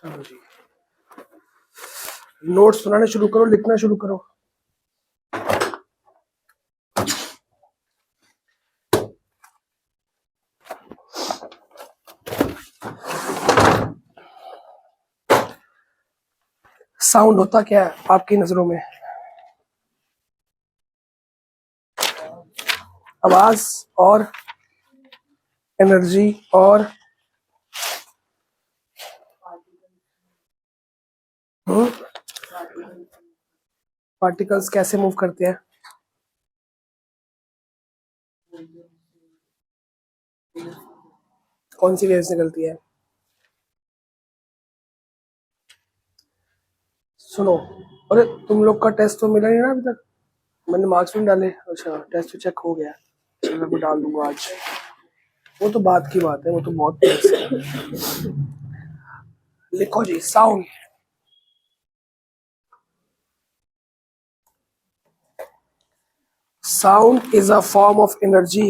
चलो जी, नोट्स बनाने शुरू करो, लिखना शुरू करो। साउंड होता क्या है आपकी नजरों में? आवाज और एनर्जी और पार्टिकल्स कैसे मूव करते हैं? कौन सी वेव्स निकलती है? सुनो, अरे तुम लोग का टेस्ट तो मिला नहीं ना अभी तक। मैंने मार्क्स नहीं डाले। अच्छा, टेस्ट तो चेक हो गया। चलो मैं डाल दूंगा आज। वो तो बात की बात है, वो तो बहुत टेस्ट है। लिखो जी, sound. Sound is a form of energy.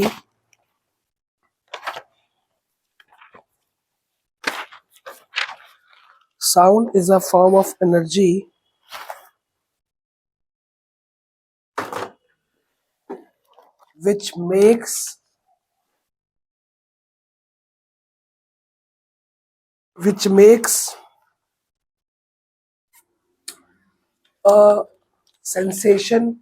Sound is a form of energy which makes a sensation,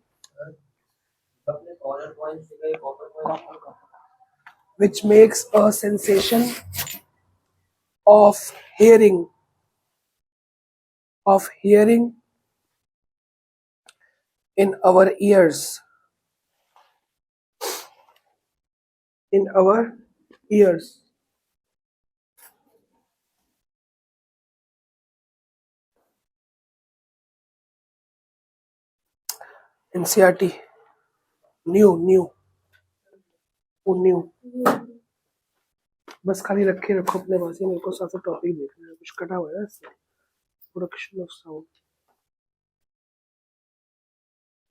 which makes a sensation of hearing in our ears. In our ears. NCERT. New bus खाली रखे रखो अपने पास ही, मेरे को साथ topic देखना है, कुछ कटा हुआ है इससे। Production of sound,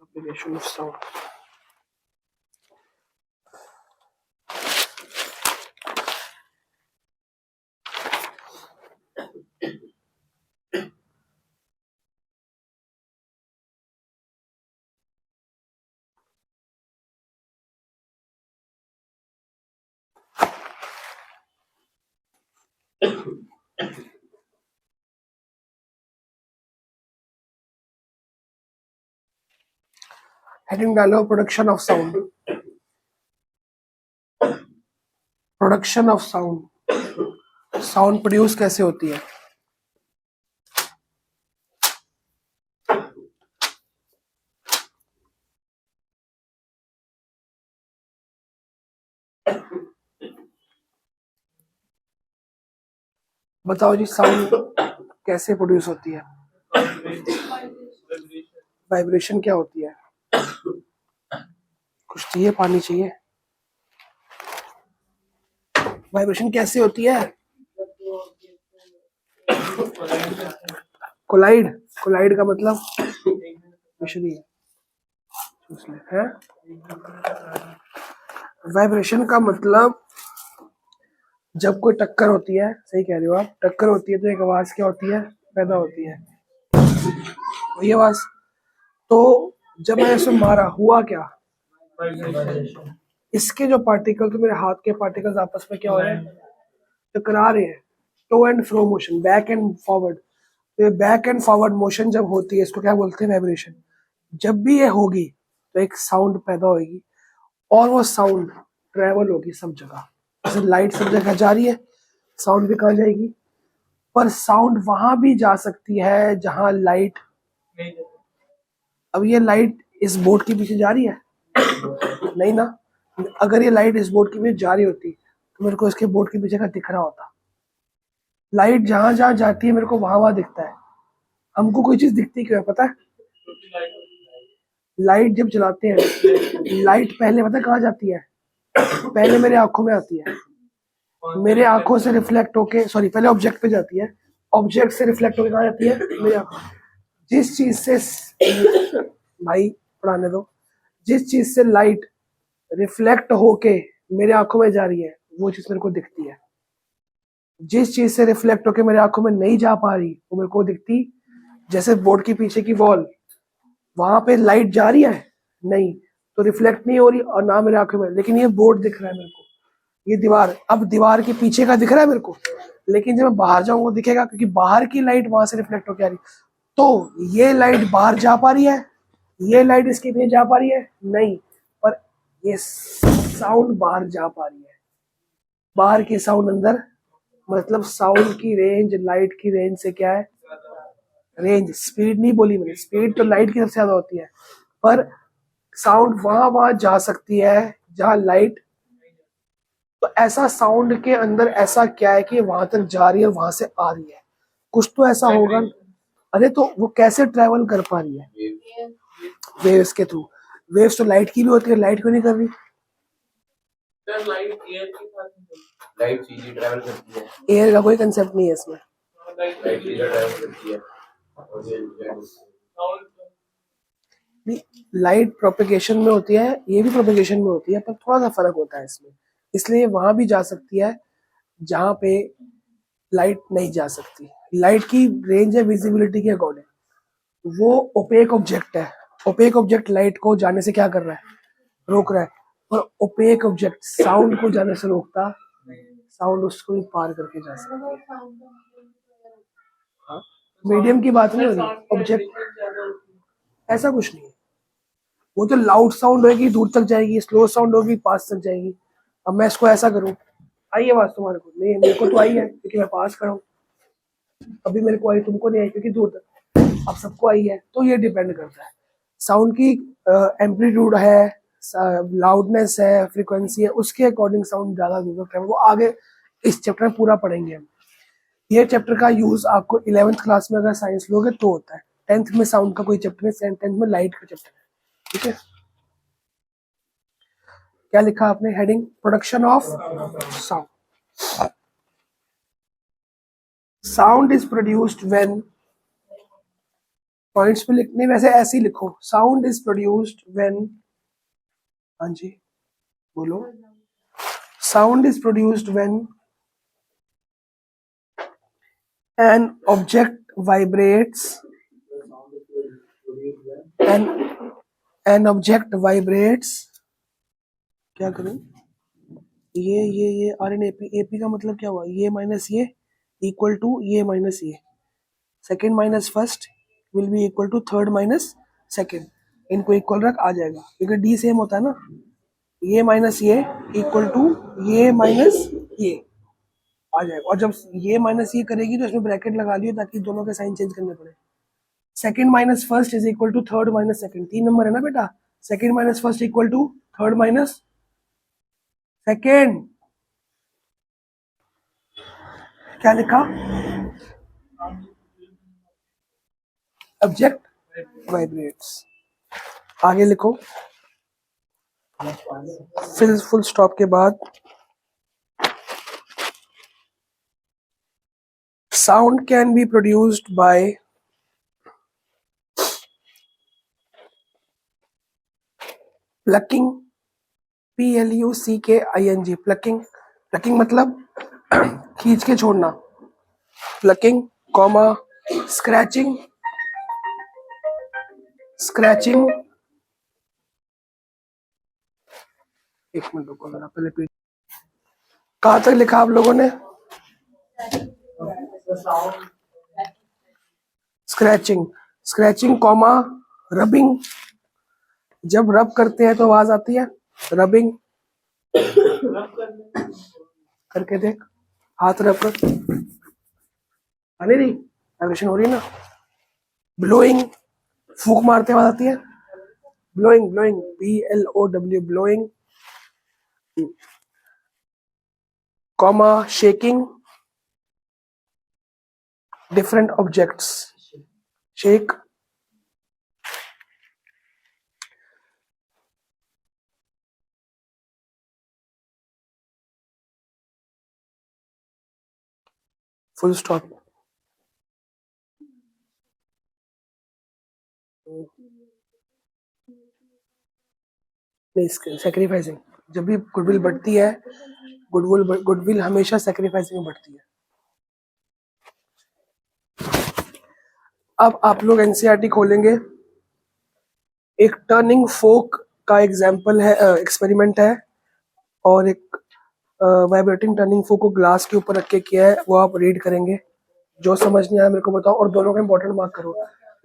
application of sound. Heading डालो, production of sound. Production of sound, sound produce कैसे होती है? बताओ जी, साउंड कैसे प्रोड्यूस होती है? वाइब्रेशन क्या होती है? कुछ चाहिए, पानी चाहिए? वाइब्रेशन कैसे होती है? कोलाइड, कोलाइड का मतलब मिश्री है। वाइब्रेशन का मतलब जब कोई टक्कर होती है, सही कह रहे हो आप, टक्कर होती है तो एक आवाज क्या होती है, पैदा होती है, वही आवाज। तो जब मैंने इसे मारा, हुआ क्या? इसके जो पार्टिकल, तो मेरे हाथ के पार्टिकल्स आपस में क्या हो रहे हैं, टकरा रहे हैं। To and fro motion, back and forward. तो ये बैक एंड फॉरवर्ड मोशन जब होती है, इसको क्या बोलते हैं, वाइब्रेशन। जब भी ये होगी तो एक साउंड पैदा होगी, और वो साउंड ट्रेवल होगी सब जगह। जैसे लाइट सब जगह जा रही है, साउंड भी कहाँ जाएगी? पर साउंड वहां भी जा सकती है जहां लाइट। अब ये लाइट इस बोर्ड के पीछे जा रही है? नहीं ना। अगर ये लाइट इस बोर्ड के पीछे जा रही होती तो मेरे को इसके बोर्ड के पीछे का दिख रहा होता। लाइट जहां जहां जाती है मेरे को वहां वहां दिखता है। हमको कोई चीज दिखती क्यों है पता है? लाइट जब जलाते हैं, लाइट पहले पता है कहाँ जाती है? पहले मेरे आंखों में आती है, मेरे आंखों से रिफ्लेक्ट होके, सॉरी, पहले ऑब्जेक्ट पे जाती है, ऑब्जेक्ट से रिफ्लेक्ट होके कहाँ जाती है? मेरे आंखों। जिस चीज से भाई पढ़ाने दो, जिस चीज से लाइट रिफ्लेक्ट होके मेरे आंखों में जा रही है, वो चीज मेरे को दिखती है। जिस चीज से रिफ्लेक्ट होकर मेरी आंखों में नहीं जा पा रही वो मेरे को दिखती, जैसे बोर्ड के पीछे की वॉल, वहां पे लाइट जा रही है नहीं, तो रिफ्लेक्ट नहीं हो रही और ना मेरे आंखों में, लेकिन ये बोर्ड दिख रहा है मेरे को, ये दीवार, अब दीवार के पीछे का दिख रहा है मेरे को, लेकिन जब मैं बाहर जाऊंगा दिखेगा क्योंकि बाहर की लाइट वहां से रिफ्लेक्ट होकर आ रही। तो ये लाइट बाहर जा पा रही है, ये लाइट इसके पीछे जा पा रही है नहीं, पर ये साउंड बाहर जा पा रही है, बाहर की साउंड अंदर, मतलब साउंड की रेंज लाइट की रेंज से क्या है, रेंज, स्पीड नहीं बोली मैंने, स्पीड तो लाइट की सबसे ज्यादा होती है, पर साउंड वहां वहां जा सकती है जहां लाइट, तो ऐसा साउंड के अंदर ऐसा क्या है कि वहां तक जा रही है वहां से आ रही है, कुछ तो ऐसा होगा। अरे तो वो कैसे ट्रेवल कर पा रही है, वेव्स के थ्रू, वेव्स तो लाइट की भी होती है, लाइट क्यों नहीं कर रही, लाइट सीधी ट्रैवल करती है, एयर का कोई कंसेप्ट नहीं है इसमें, लाइट सीधा ट्रैवल करती है। लाइट प्रोपेगेशन में होती है, ये भी प्रोपेगेशन में होती है, पर थोड़ा सा फर्क होता है इसमें, इसलिए वहां भी जा सकती है जहां पे लाइट नहीं जा सकती। लाइट की रेंज है विजिबिलिटी के अकॉर्डिंग, वो ओपेक ऑब्जेक्ट है, ओपेक ऑब्जेक्ट लाइट को जाने से क्या कर रहा है, रोक रहा है, और ओपेक ऑब्जेक्ट साउंड को जाने से रोकता, साउंड उसको भी पार करके जा सकता है। मीडियम की बात नहीं हो रही, ऑब्जेक्ट ऐसा कुछ नहीं है, वो तो लाउड साउंड होगी दूर तक जाएगी, स्लो साउंड होगी पास तक जाएगी। अब मैं इसको ऐसा करूं, आई है आवाज तुम्हारे को, नहीं मेरे को तो आई है क्योंकि मैं पास कर रहा हूँ, अभी मेरे को आई, तुमको नहीं आई क्योंकि दूर तक, अब सबको आई है, तो ये डिपेंड करता है साउंड की एम्पलीट्यूड है, लाउडनेस है, फ्रीक्वेंसी है, उसके अकॉर्डिंग साउंड ज्यादा दूर तक है, वो आगे इस चैप्टर में पूरा पढ़ेंगे हम। ये चैप्टर का यूज आपको 11th क्लास में अगर साइंस लोगे तो होता है, 10th में साउंड का कोई चैप्टर नहीं, 10th में लाइट का चैप्टर है, ठीक है। क्या लिखा आपने heading, production of sound, sound is produced when, points पे लिखने वैसे ऐसे ही लिखो, साउंड इज प्रोड्यूस्ड व्हेन, हाँ जी बोलो, sound is produced when an object vibrates, an an object vibrates, क्या करूं, ये आर एन एपी, एपी का मतलब क्या हुआ, ये माइनस ये इक्वल टू ये माइनस ये, second minus first will be equal to third minus second, इनको इक्वल रख आ जाएगा क्योंकि डी सेम होता है ना, ये माइनस ये इक्वल टू ये माइनस ये आ जाएगा, और जब ये माइनस ये करेगी तो इसमें ब्रैकेट लगा लियो ताकि दोनों के साइन चेंज करने पड़े, second minus first is equal to third minus second, 3 number है ना बेटा, second minus first equal to third minus second, क्या लिखा, ऑब्जेक्ट वाइब्रेट्स, आगे लिखो, फिर फुल स्टॉप के बाद sound can be produced by plucking, PLUCKING, plucking, plucking मतलब खींच के छोड़ना, प्लकिंग कॉमा, स्क्रैचिंग, स्क्रैचिंग, एक मिनट रुको जरा पहले, कहाँ तक लिखा आप लोगों ने, स्क्रैचिंग, स्क्रैचिंग कॉमा, रबिंग, जब रब करते हैं तो आवाज आती है, रबिंग करके देख, हाथ रब कर, आने रही वाइब्रेशन हो रही है ना, ब्लोइंग, फूक मारते आवाज आती है, blowing, blowing BLOW, blowing, comma, shaking, different objects, shake, full stop, नहीं सेक्रीफाइसिंग, जब भी गुडविल बढ़ती है, गुडविल हमेशा सेक्रीफाइसिंग में बढ़ती है, अब आप लोग एनसीईआरटी खोलेंगे, एक टर्निंग फोक का एग्जाम्पल है, एक्सपेरिमेंट है, और एक वाइब्रेटिंग टर्निंग फोक को ग्लास के ऊपर रख के किया है, वो आप रीड करेंगे। जो समझ नहीं आया मेरे को बताओ, और दोनों का इंपॉर्टेंट मार्क करो।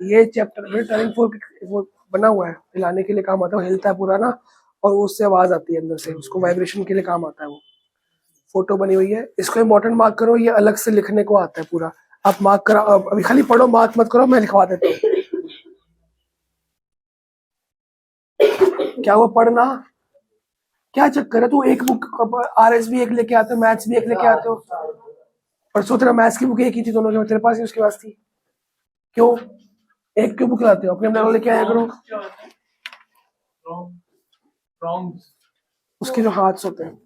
ये चैप्टर टर्निंग फोक वो बना हुआ है, हिलाने के लिए काम आता है, वो हिलता है पूरा ना, और उससे आवाज आती है अंदर से, उसको वाइब्रेशन के लिए काम आता है। वो फोटो बनी हुई है, इसको इंपॉर्टेंट मार्क करो। ये अलग से लिखने को आता है पूरा, आप मार्क करो। अभी खाली पढ़ो, मार्क मत करो, मैं लिखवा देता हूँ। क्या वो पढ़ना, क्या चक्कर है? तू एक बुक आरएस भी एक लेके आते हो, मैथ्स भी एक लेके आते हो। परसों तेरा मैथ्स की बुक एक ही थी, दोनों के तेरे पास ही उसके पास थी, क्यों एक क्यों बुक लाते हो? अपने अपने लेके आया करो। उसके जो हाथ होते हैं,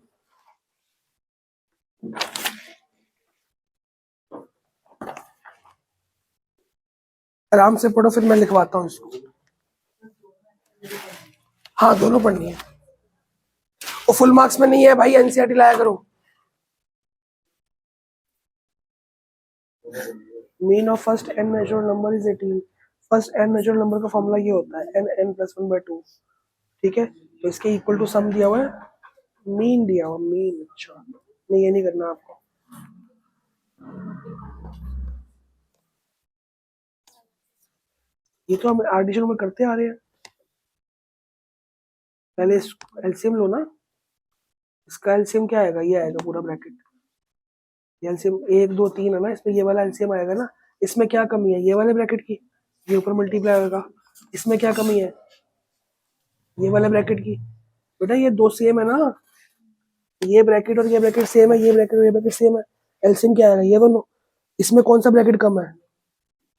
आराम से पढ़ो, फिर मैं लिखवाता हूँ इसको। हाँ दोनों पढ़नी है, वो फुल मार्क्स में नहीं है भाई, एनसीईआरटी लाया करो। Mean of first N natural number is 18। First N natural number का फॉर्मूला ये होता है n+1/2, ठीक है। तो इसके इक्वल टू सम दिया हुआ है, मीन दिया हुआ, मीन। अच्छा नहीं, ये नहीं करना आपको। ये तो हम एडिशन में करते आ रहे हैं। पहले एलसीएम लो ना, इसका एलसीएम क्या आएगा? ये आएगा पूरा ब्रैकेट, एलसीएम 1 2 3 है ना, इसमें ये वाला एलसीएम आएगा ना। इसमें क्या कमी है? ये वाले ब्रैकेट की, ये ऊपर मल्टीप्लाई होगा। इसमें क्या कमी है? ये वाले ब्रैकेट की। बेटा ये दो सेम है ना, ये ब्रैकेट और ये ब्रैकेट सेम है, ये ब्रैकेट और ये ब्रैकेट सेम है। एलसीएम क्या आएगा? ये दोनों। इसमें कौन सा ब्रैकेट कम है?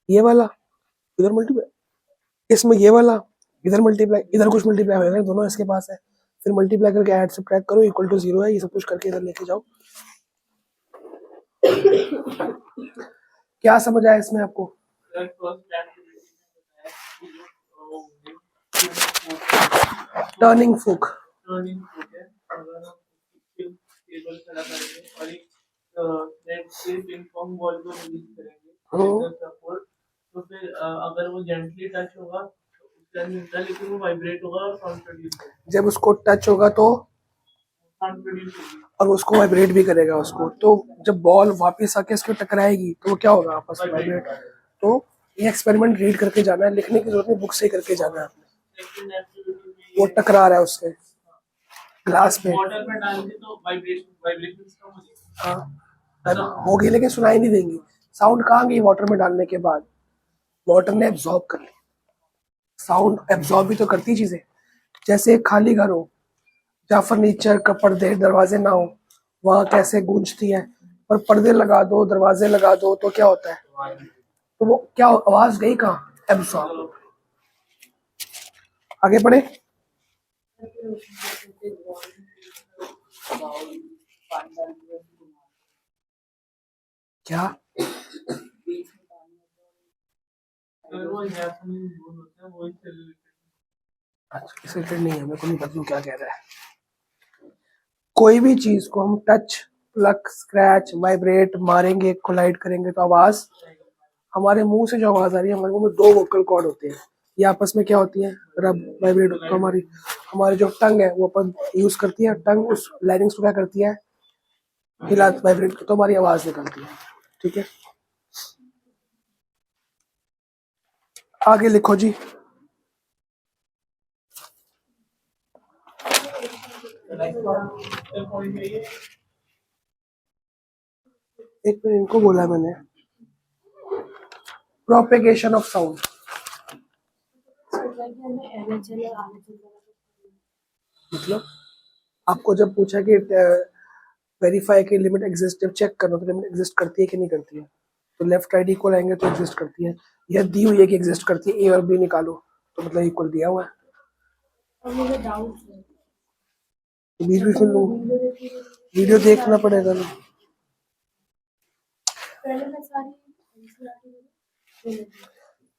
ये वाला, इधर मल्टीप्लाई, इसमें ये वाला, इधर मल्टीप्लाई, इधर कुछ मल्टीप्लाई होगा, दोनों इसके पास है। फिर मल्टीप्लाई करके ऐड सब्ट्रैक्ट करो, इक्वल टू 0 है, ये सब कुछ करके इधर लेके जाओ। क्या समझ आया इसमें आपको? टर्निंग फोक, तो फिर अगर वो जेंटली टच होगा तो उसके अंदर निकल, लेकिन वो वाइब्रेट होगा और साउंड प्रोड्यूस होगा। जब उसको टच होगा तो साउंड प्रोड्यूस होगी और उसको वाइब्रेट भी करेगा उसको, तो जब बॉल वापस आके इसको टकराएगी तो वो क्या होगा? आपस में वाइब्रेट। तो ये एक्सपेरिमेंट रीड करके जाना है, लिखने की जरूरत नहीं, बुक से ही करके जाना है आपने। वो टकरा रहा है उससे ग्लास पे, वाटर में डाल दे तो वाइब्रेशन कम हो जाएगी। हाँ होगी, लेकिन सुनाई नहीं देंगी। साउंड कहाँ गई वाटर में डालने के बाद? वाटर ने एब्जॉर्ब कर ली। साउंड एब्जॉर्ब भी तो करती चीजें। जैसे एक खाली घर हो, जहाँ फर्नीचर का पर्दे दरवाजे ना हो, वहां कैसे गूंजती है। पर पर्दे लगा दो, दरवाजे लगा दो, तो क्या होता है? तो वो क्या आवाज गई कहाँ? एब्जॉर्ब। आगे बढ़े। क्या अच्छा, इससे नहीं है, मेरे को नहीं पता क्या कह रहा है। कोई भी चीज को हम टच, प्लक, स्क्रैच, वाइब्रेट, मारेंगे, कोलाइड करेंगे तो आवाज, हमारे मुंह से जो आवाज आ रही है, हमारे मुंह में दो वोकल कॉर्ड होते हैं, ये आपस में क्या होती है? रब, वाइब्रेट। तो हमारी हमारी जो टंग है वो अपन यूज करती है, टंग उस लाइनिंग्स को क्या करती है? हिला, वाइब्रेट, तो हमारी आवाज निकलती है, ठीक है। आगे लिखो जी। एक मिनट, इनको बोला मैंने, प्रोपेगेशन ऑफ साउंड। मतलब आपको जब पूछा कि वेरीफाई की लिमिट एग्जिस्ट, जब चेक करना तो लिमिट एग्जिस्ट करती है कि नहीं करती है, तो लेफ्ट राइट इक्वल आएंगे तो एग्जिस्ट करती है। यह दी हुई है कि एग्जिस्ट करती है, ए और बी निकालो, तो मतलब इक्वल दिया हुआ है। तो बीच बीच में वीडियो देखना पड़ेगा ना।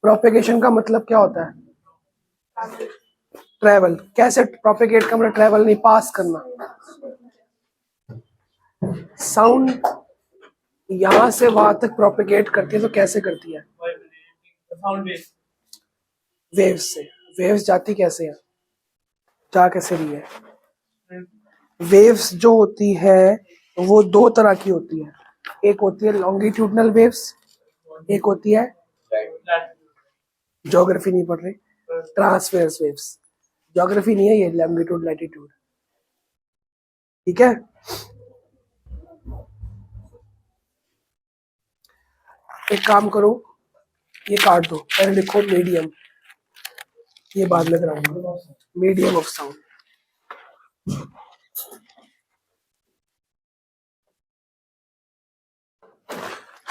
प्रोपेगेशन का मतलब क्या होता है? ट्रैवल। कैसे प्रोपेगेट का मतलब? ट्रैवल नहीं, पास करना। साउंड यहां से वहां तक प्रोपेगेट करती है, तो कैसे करती है? Sound wave. वेव्स से। वेव्स जाती कैसे है, जा कैसे रही है? वेव्स जो होती है वो दो तरह की होती है, एक होती है लॉन्गिट्यूडनल वेव्स, एक होती है, ज्योग्राफी नहीं पढ़ रहे, ट्रांसवर्स वेव्स। ज्योग्राफी नहीं है ये, लॉन्गिट्यूड लैटिट्यूड, ठीक है। एक काम करो, ये काट दो, पहले लिखो मीडियम, ये बाद में कराऊंगा, medium of sound.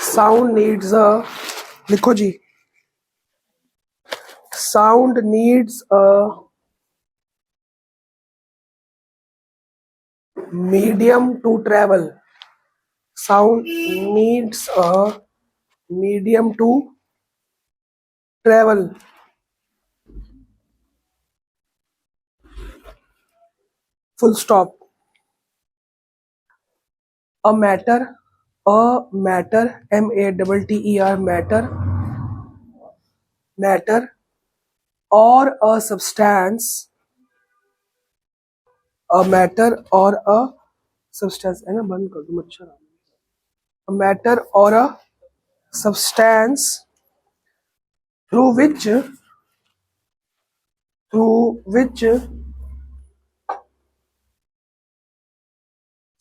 Sound needs a, लिखो जी, sound needs a medium to travel. Sound needs a medium to travel. Full stop. A matter, matter, matter, or a substance, a matter or a substance, है ना, बंद कर दो मच्छर। A matter or a substance through which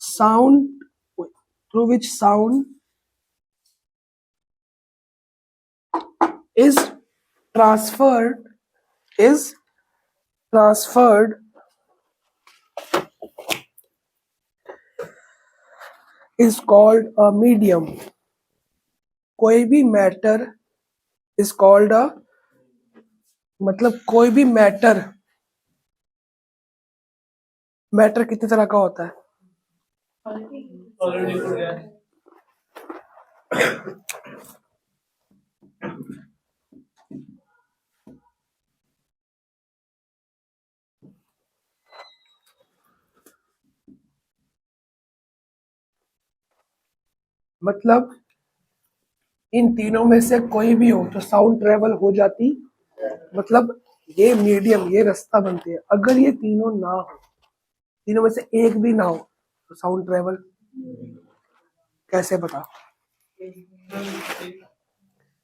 sound through which sound is transferred is transferred is called a medium. कोई भी matter is called a, मतलब कोई भी मैटर, मैटर कितने तरह का होता है? ऑलरेडी हो गया। मतलब इन तीनों में से कोई भी हो तो साउंड ट्रेवल हो जाती, मतलब ये मीडियम, ये रास्ता बनते हैं। अगर ये तीनों ना हो, तीनों में से एक भी ना हो तो साउंड ट्रेवल कैसे पता?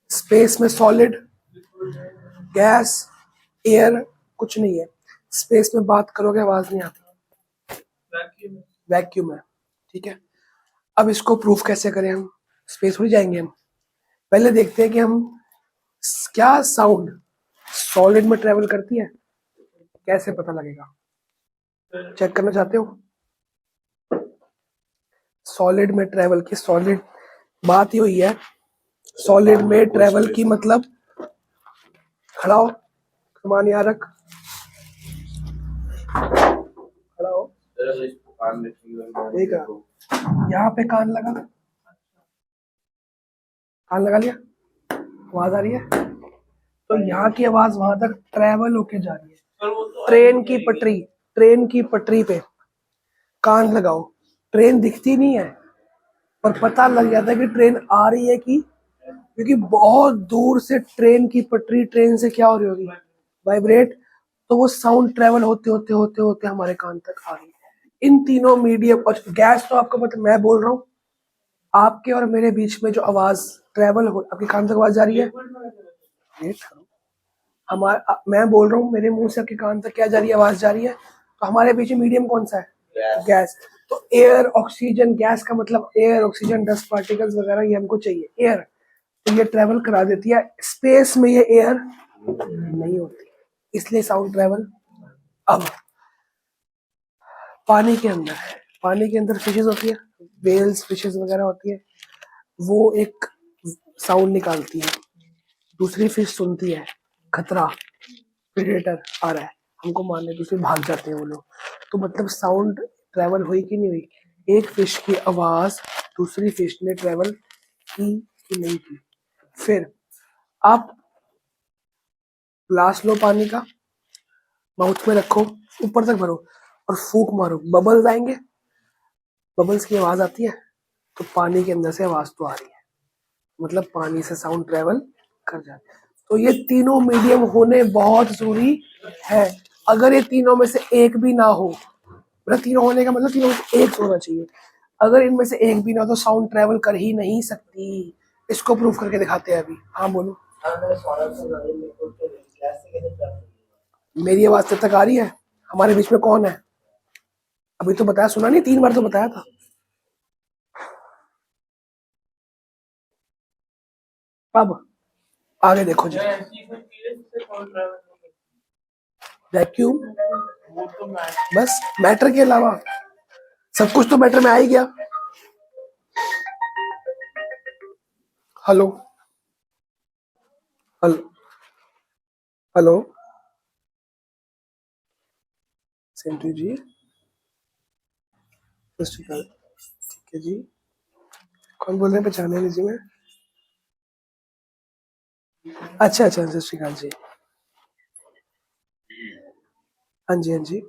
स्पेस में सॉलिड, गैस, एयर कुछ नहीं है। स्पेस में बात करोगे आवाज नहीं आती, वैक्यूम है, ठीक है। अब इसको प्रूफ कैसे करें हम? स्पेस हो जाएंगे हम, पहले देखते हैं कि हम क्या साउंड सॉलिड में ट्रेवल करती है, कैसे पता लगेगा? चेक करना चाहते हो? सॉलिड में ट्रेवल की, सॉलिड बात ही हुई है, सॉलिड में ट्रेवल की मतलब, खड़ा हो, सामान यहाँ रख, खड़ा हो, ठीक है, यहाँ पे कान लगा, कान लगा लिया, आवाज आ रही है, तो यहाँ की आवाज वहां तक ट्रेवल होके जा रही है। ट्रेन की पटरी पे कान लगाओ, ट्रेन दिखती नहीं है पर पता लग जाता है कि ट्रेन आ रही है, कि क्योंकि बहुत दूर से ट्रेन की पटरी, ट्रेन से क्या हो रही होगी, वाइब्रेट, तो वो साउंड ट्रेवल होते होते होते होते हमारे कान तक आ रही है। इन तीनों मीडियम, और गैस तो आपको पता, मैं बोल रहा हूँ, आपके और मेरे बीच में जो आवाज ट्रेवल हो, आपके कान तक आवाज जा रही है, वेट करो, हमारा, मैं बोल रहा हूँ, मेरे मुंह से आपके कान तक क्या जा रही है, आवाज जा रही है, तो हमारे बीच में मीडियम कौन सा है? गैस। तो एयर, ऑक्सीजन, गैस का मतलब एयर, ऑक्सीजन, डस्ट पार्टिकल्स वगैरह ये हमको चाहिए, एयर, तो ये ट्रेवल करा देती है। स्पेस में ये एयर नहीं होती, इसलिए साउंड ट्रेवल। अब पानी के अंदर, पानी के अंदर फिशेस होती है, वेल्स, फिशेस वगैरह होती है, वो एक साउंड निकालती है, दूसरी फिश सुनती है खतरा, प्रेडेटर आ रहा है हमको मारने, दूसरे भाग जाते हैं वो लोग। तो मतलब साउंड ट्रेवल हुई कि नहीं हुई? एक फिश की आवाज दूसरी फिश ने ट्रेवल की कि नहीं की? फिर आप ग्लास लो पानी का, माउथ में रखो, ऊपर तक भरो और फूक मारो, बबल्स आएंगे, बबल्स की आवाज आती है, तो पानी के अंदर से आवाज तो आ रही है, मतलब पानी से साउंड ट्रेवल कर जाते हैं। तो ये तीनों मीडियम होने बहुत जरूरी है। अगर ये तीनों में से एक भी ना हो, मतलब तीनों होने का मतलब तीनों में से एक होना चाहिए, अगर इनमें से एक भी ना हो तो साउंड ट्रेवल कर ही नहीं सकती। इसको प्रूफ करके दिखाते हैं अभी। हाँ बोलो। मेरी आवाज तब तक आ रही है? हमारे बीच में कौन है? अभी तो बताया, सुना नहीं? 3 बार तो बताया था। अब आगे देखो जी। ऐसी कोई चीज है जिससे साउंड ट्रैवल नहीं करती? वैक्यूम। वो तो मैच बस मैटर के अलावा सब कुछ तो मैटर में आ ही गया। हेलो हेलो हेलो सेंटू जी, सत श्री अकाल। ठीक है जी, कौन बोल रहे हैं? पहचाने नहीं जी मैं। अच्छा अच्छा, सत श्री अकाल जी। हाँ जी हाँ जी।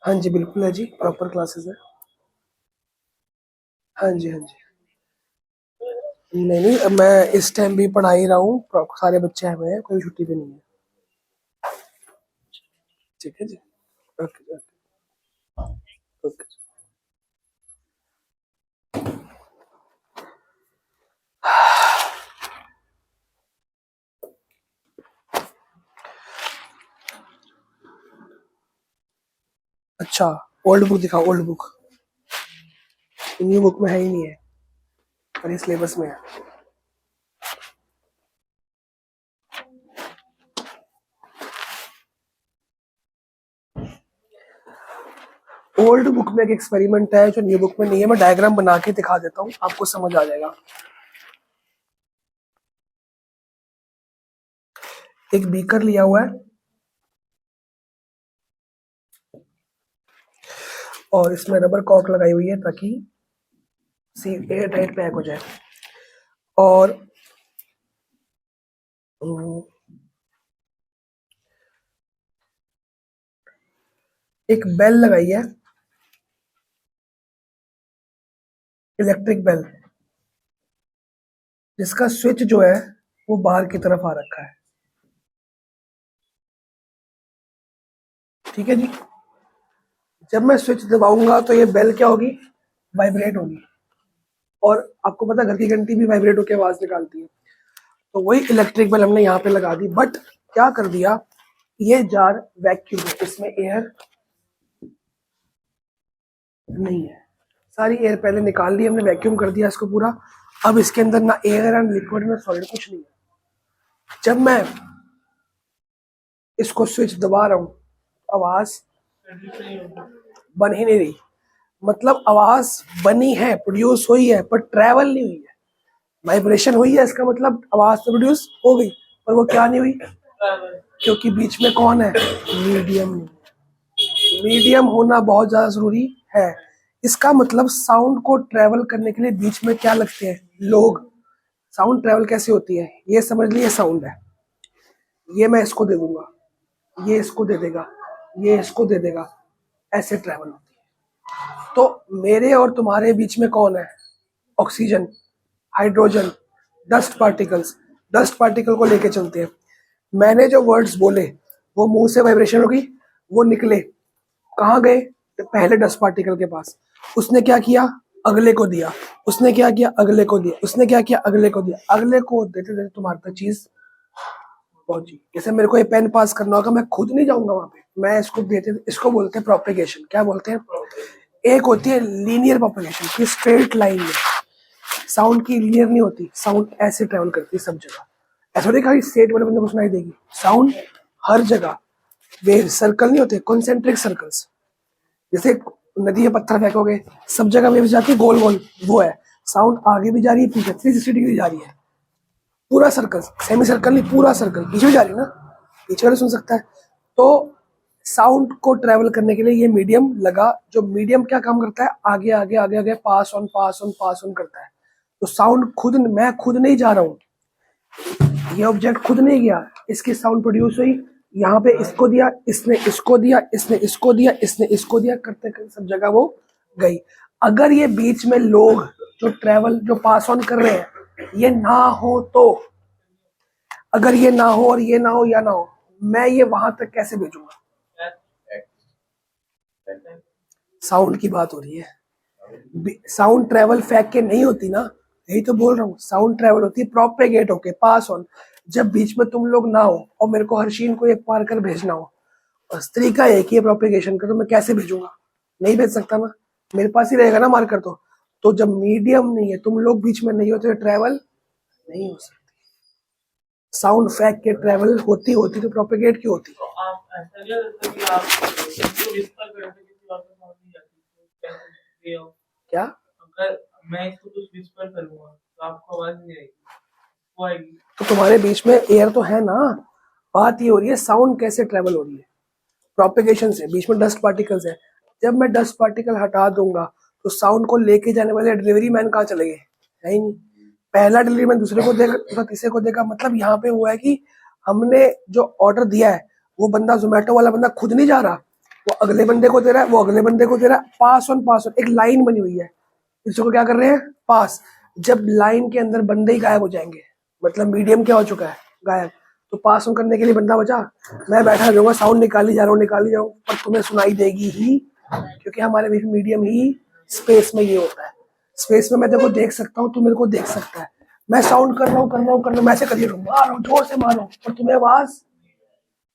हाँ जी बिल्कुल है जी, प्रॉपर क्लासेस है। हाँ जी हाँ जी। नहीं नहीं, मैं इस टाइम भी पढ़ा ही रहा हूँ, सारे बच्चे हैं, मेरे कोई छुट्टी पे नहीं है। ठीक है जी। Okay okay okay. अच्छा, ओल्ड बुक दिखाओ, ओल्ड बुक। न्यू बुक में है ही नहीं है, पर ये सिलेबस में है। ओल्ड बुक में एक एक्सपेरिमेंट है जो न्यू बुक में नहीं है। मैं डायग्राम बना के दिखा देता हूँ, आपको समझ आ जाएगा। एक बीकर लिया हुआ है और इसमें रबर कॉक लगाई हुई है ताकि एयर टाइट पैक हो जाए। और एक बेल लगाई है, इलेक्ट्रिक बेल, जिसका स्विच जो है वो बाहर की तरफ आ रखा है। ठीक है जी। जब मैं स्विच दबाऊंगा तो ये बेल क्या होगी? वाइब्रेट होगी। और आपको पता है घर की घंटी भी वाइब्रेट होकर आवाज निकालती है। तो वही इलेक्ट्रिक बेल हमने यहाँ पे लगा दी, बट क्या कर दिया, ये जार वैक्यूम है, इसमें एयर नहीं है। सारी एयर पहले निकाल ली हमने, वैक्यूम कर दिया इसको पूरा। अब इसके अंदर ना एयर है, ना लिक्विड, ना सॉलिड, कुछ नहीं है। जब मैं इसको स्विच दबा रहा हूँ, आवाज नहीं होगा। बन ही नहीं रही। मतलब आवाज बनी है, प्रोड्यूस हुई है, पर ट्रैवल नहीं हुई है। वाइब्रेशन हुई है, इसका मतलब आवाज तो प्रोड्यूस हो गई, पर वो क्या नहीं हुई, ट्रैवल क्योंकि बीच में कौन है? मीडियम। मीडियम होना बहुत ज्यादा जरूरी है। इसका मतलब साउंड को ट्रैवल करने के लिए बीच में क्या लगते हैं? लोग। साउंड ट्रैवल कैसे होती है, ये समझ लिए। साउंड है, ये मैं इसको दे दूंगा, ये इसको दे देगा, ये इसको दे देगा, ऐसे ट्रैवल होती है। तो मेरे और तुम्हारे बीच में कौन है? Oxygen, hydrogen, dust particles. Dust particle को लेके चलते हैं। मैंने जो वर्ड्स बोले वो मुंह से वाइब्रेशन होगी, वो निकले कहाँ गए? तो पहले डस्ट पार्टिकल के पास। उसने क्या किया? अगले को दिया। उसने क्या किया? अगले को दिया। उसने क्या किया? अगले को दिया। अगले को देते देते तुम्हारे तक चीज पहुंची। जैसे मेरे को ये पेन पास करना होगा, मैं खुद नहीं जाऊंगा वहां पे, मैं इसको देते, इसको बोलते हैं प्रोपेगेशन। क्या बोलते हैं? एक होती है लीनियर प्रोपेगेशन की स्ट्रेट लाइन में, साउंड की लीनियर नहीं होती, साउंड ऐसे ट्रेवल करती है सब जगह। ऐसा नहीं खाली स्टेट वाले बंदे को सुनाई देगी, साउंड हर जगह। वेव सर्कल नहीं होते, कॉन्सेंट्रिक सर्कल्स। जैसे नदी में पत्थर फेंकोगे, सब जगह वेव जाती है गोल गोल, वो है। साउंड आगे भी जा रही है, पीछे 360 डिग्री जा रही है, पूरा सर्कल। सेमी सर्कल नहीं, पूरा सर्कल। पीछे भी जा रही है ना, पीछे वाले सुन सकता है। तो साउंड को ट्रेवल करने के लिए ये मीडियम लगा। जो मीडियम क्या काम करता है? आगे आगे आगे आगे pass on pass on pass on करता है। तो साउंड खुद, मैं खुद नहीं जा रहा हूँ, ये ऑब्जेक्ट खुद नहीं गया, इसकी साउंड प्रोड्यूस हुई। यहाँ पे इसको दिया, इसने इसको दिया, इसने इसको दिया, इसने इसको दिया, करते करते सब जगह वो गई। अगर ये बीच में लोग जो ट्रेवल, जो पास ऑन कर रहे हैं, ये ना हो तो अगर ये ना हो और ये ना हो या ना हो, मैं ये वहां तक कैसे भेजूंगा? साउंड की बात हो रही है। साउंड ट्रेवल फेंक के नहीं होती ना, यही तो बोल रहा हूँ। साउंड ट्रेवल होती है प्रोपेगेट होके, पास ऑन। जब बीच में तुम लोग ना हो और मेरे को हर्षीन को एक पार कर भेजना हो, बस तरीका एक ही है प्रोपेगेशन का, तो मैं कैसे भेजूंगा? नहीं भेज सकता ना, मेरे पास ही रहेगा ना मार्कर। तो जब मीडियम नहीं है, तुम लोग बीच में नहीं हो, तो ट्रेवल नहीं हो सकती। साउंड फेंक के ट्रेवल होती होती तो प्रोपेगेट क्यों होती? तो आप ऐसा क्या करते कि आप किसी को विस्पर करते किसी और को समझ नहीं आती, तो कैसे ये हो? क्या? अगर मैं इसको कुछ विस्पर करूंगा तो आपको आवाज नहीं आएगी, वो आएगी। तो तुम्हारे बीच में एयर तो है ना, बात ये हो रही है साउंड कैसे ट्रेवल हो रही है? प्रोपेगेशन से। बीच में डस्ट पार्टिकल्स है, जब मैं डस्ट पार्टिकल हटा दूंगा तो साउंड को लेके जाने वाले डिलीवरी मैन कहाँ चले गए? है ही नहीं। पहला डिलीवरी मैन दूसरे को देगा, दूसरा तीसरे को देगा। मतलब यहाँ पे हुआ है कि हमने जो ऑर्डर दिया है, वो बंदा जोमेटो वाला बंदा खुद नहीं जा रहा, वो अगले बंदे को दे रहा है, वो अगले बंदे को दे रहा है। पास ऑन एक लाइन बनी हुई है, इसको क्या कर रहे हैं? पास। जब लाइन के अंदर बंदे ही गायब हो जाएंगे, मतलब मीडियम क्या हो चुका है? गायब। तो पास ऑन करने के लिए बंदा बचा, मैं बैठा रहूंगा, साउंड निकाली जा रहा हूँ, निकाली जाऊँ, पर तुम्हें सुनाई देगी ही, क्योंकि हमारे बीच में मीडियम ही स्पेस में ये होता है। स्पेस में मैं तेरे को देख सकता हूँ, तू मेरे को देख सकता है। मैं साउंड कर रहा हूँ, कर रहा हूँ, कर रहा हूँ, मैं ऐसे करिए मार रहा हूँ, जोर से मार रहा हूँ, पर तुम्हें आवाज,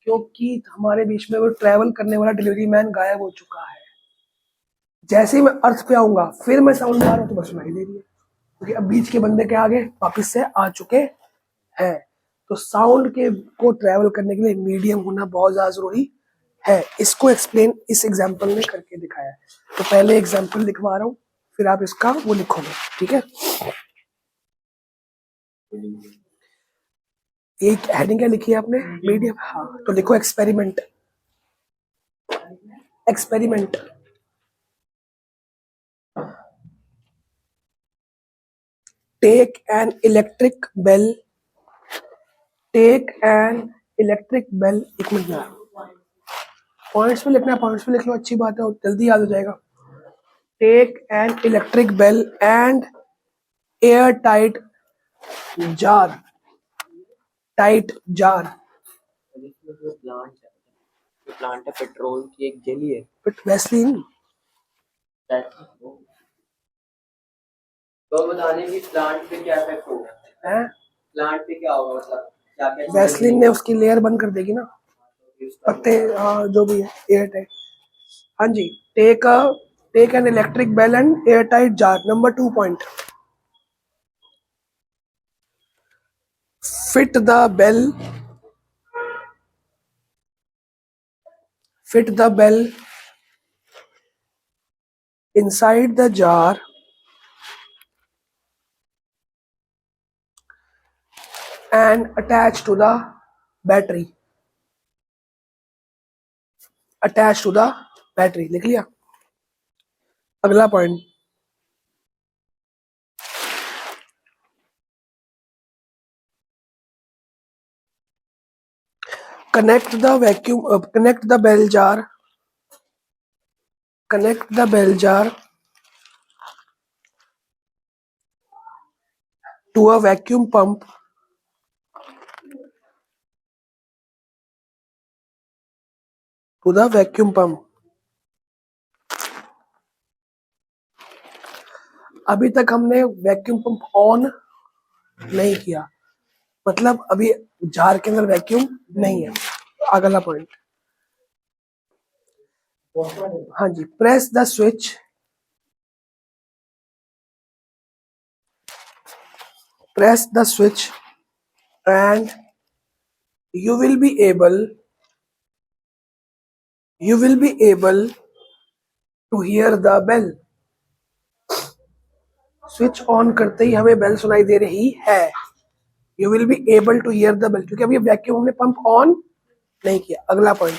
क्योंकि हमारे बीच में वो ट्रैवल करने वाला डिलीवरी मैन गायब हो चुका है। जैसे ही मैं अर्थ पे आऊंगा, फिर मैं साउंड मार रहा हूँ तो बस सुनाई दे रही है, क्योंकि अब बीच के बंदे के आगे वापिस से आ चुके हैं। तो साउंड के को ट्रैवल करने के लिए मीडियम होना बहुत ज्यादा जरूरी है। इसको एक्सप्लेन इस एग्जाम्पल ने करके दिखाया है। तो पहले एग्जाम्पल लिखवा रहा हूँ, फिर आप इसका वो लिखोगे, ठीक है? एक हेडिंग क्या लिखी है आपने? मीडियम। हाँ, तो लिखो experiment. Experiment. Take an electric bell. Take an electric bell. एक मिनट यार, पॉइंट्स में लिखना है, पॉइंट्स में लिख लो, अच्छी बात है, जल्दी याद हो जाएगा। Take an electric bell and air tight jar. Tight jar. जो प्लांट है, जो प्लांट है पेट्रोल की एक जेली है। But Vaseline. तो बताने की प्लांट पे क्या इफेक्ट होगा, है प्लांट पे क्या होगा, मतलब क्या क्या वैसलीन ने उसकी लेयर बंद कर देगी ना, पत्ते, हाँ जो भी है, एयर टाइट। हाँ जी। Take an electric bell and air tight jar. Number 2 point, fit the bell, fit the bell inside the jar and attach to the battery. Attach to the battery। लिख लिया? अगला point, connect the vacuum, connect the bell jar, connect the bell jar to a vacuum pump, to the vacuum pump। अभी तक हमने vacuum pump on नहीं किया, मतलब अभी जार के अंदर वैक्यूम नहीं है। अगला पॉइंट, हाँ जी, press the switch, press the switch and you will be able to hear the bell। Switch on करते ही हमें बेल सुनाई दे रही है। You will be able to hear the bell, क्योंकि अभी वैक्यूम हमने पंप ऑन नहीं किया। अगला point,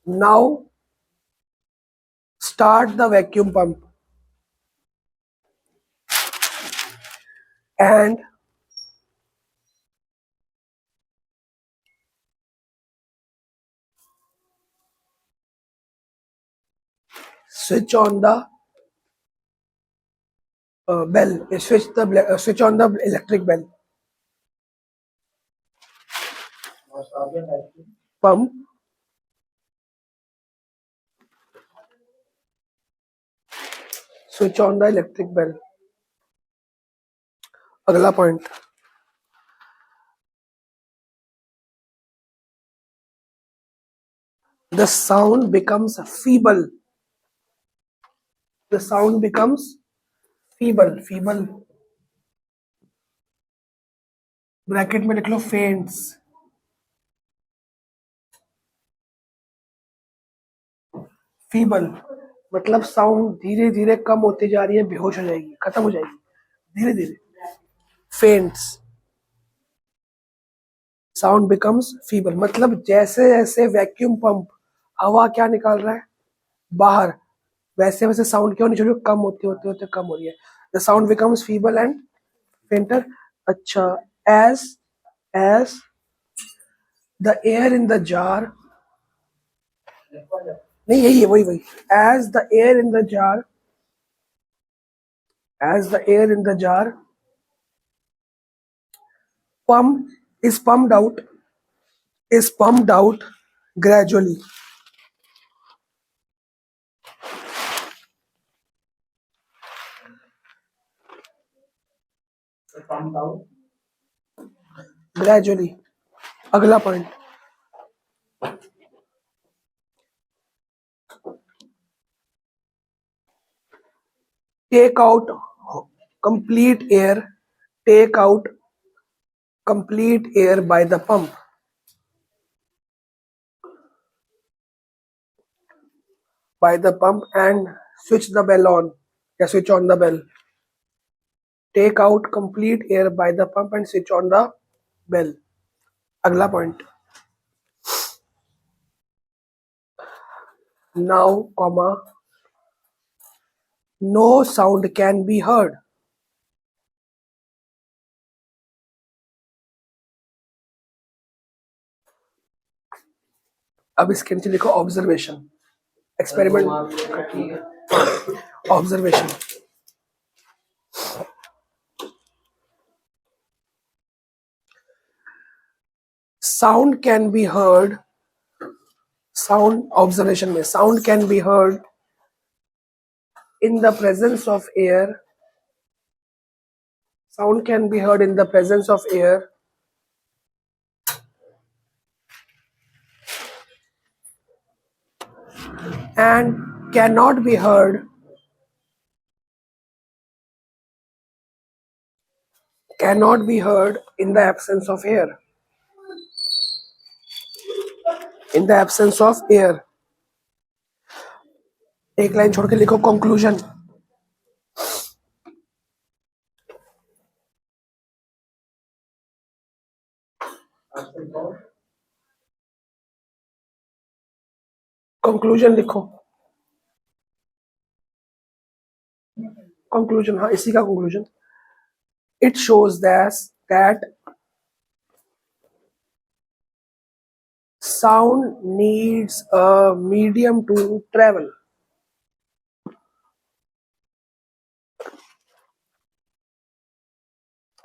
now start the vacuum pump and switch on the bell, switch on the electric bell। pump switch on the electric bell. अगला point, the sound becomes feeble. The sound becomes feeble. Feeble bracket में लिख लो faints. Feeble मतलब sound धीरे धीरे कम होती जा रही है, बेहोश हो जाएगी, खत्म हो जाएगी धीरे धीरे. फेंट्स. साउंड बिकम्स फीबल मतलब जैसे जैसे वैक्यूम पंप हवा क्या निकाल रहा है बाहर, वैसे वैसे साउंड क्या होनी चाहिए, कम होते होते होते कम हो रही है. The sound becomes feeble and fainter. अच्छा, as the air in the jar, नहीं यही है, वही as the air in the jar, as the air in the jar is pumped out gradually. Gradually. अगला point, take out complete air, take out complete air by the pump. By the pump and switch the bell on, या switch on the bell. Take out complete air by the pump and switch on the bell. अगला point, now comma no sound can be heard. अब इसके नीचे लिखो observation, experiment, observation. Sound can be heard, sound observation में sound can be heard in the presence of air, sound can be heard in the presence of air and cannot be heard in the absence of air. In the absence of air. एक line छोड़ के लिखो conclusion. Conclusion लिखो, conclusion, हाँ इसी का conclusion. It shows that sound needs a medium to travel.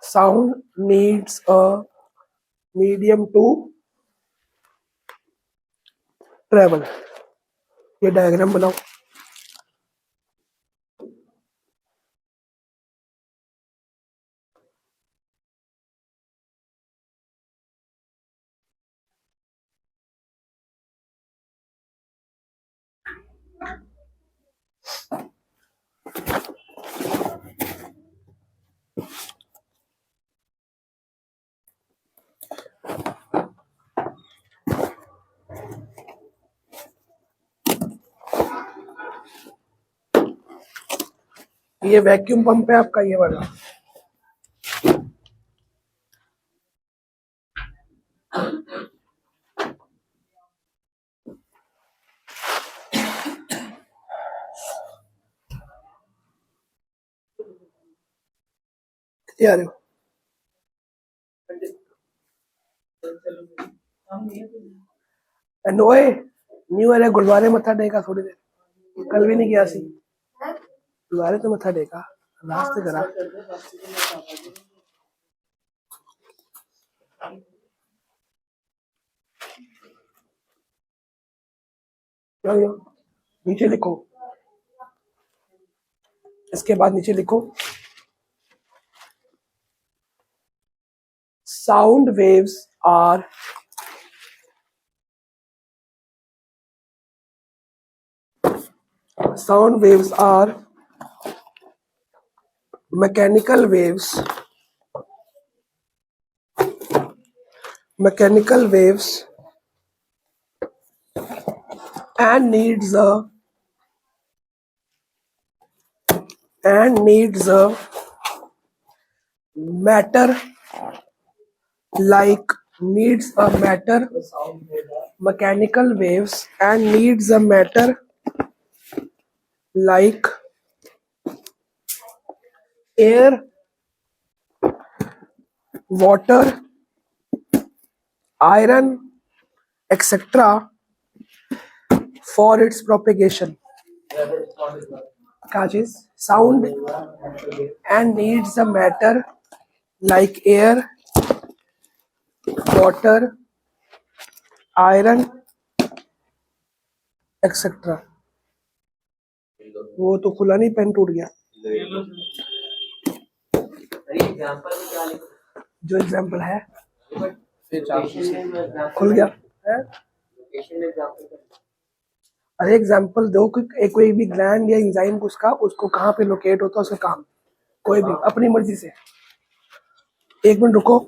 Sound needs a medium to travel. ये diagram बनाओ. ये वैक्यूम पंप है आपका, ये वाला. आ रहे हो नोए न्यू अरे गुरुद्वारे मत्था टेका थोड़ी देर, कल भी नहीं किया सी गुरुद्वारे तो मत्था टेका रास्ते करा. नीचे लिखो, इसके बाद नीचे लिखो sound waves are mechanical waves and needs a matter like mechanical waves and needs a matter like air, water, iron, etc. for its propagation. क्या चीज? Sound and needs a matter like air, water, iron, etc. वो तो खुला नहीं, pen टूट गया। ये लो अरे एग्जांपल में क्या लिखा? जो एग्जाम्पल है लोकेशन में example खुल गया है। लोकेशन में एग्जांपल अरे एग्जाम्पल दो कि कोई भी ग्लैंड या एंजाइम उसको कहाँ पे लोकेट होता है, उसका काम कोई भी अपनी मर्जी से। एक मिनट रुको,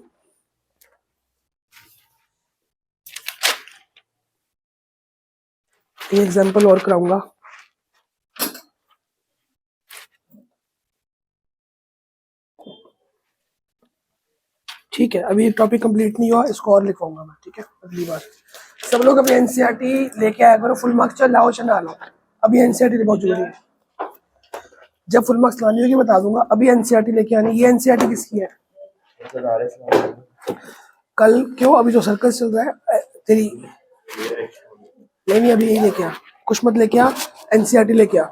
ये एग्जाम्पल और कराऊंगा। ठीक है, अभी टॉपिक कंप्लीट नहीं हुआ, इसको और लिखवाऊंगा मैं, ठीक है अगली बार। सब लोग अपनी एनसीईआरटी लेके आया करो, फुल मार्क्स लाओ चना लो। अभी एनसीईआरटी बहुत जरूरी है, जब फुल मार्क्स लानी होगी बता दूंगा। अभी एनसीईआरटी लेके आनी। ये एनसीईआरटी किसकी है? कल क्यों? अभी जो सर्कल चल रहा है तेरी, नहीं अभी यही लेके आ, कुछ मत लेके आ, एनसीईआरटी लेके आ।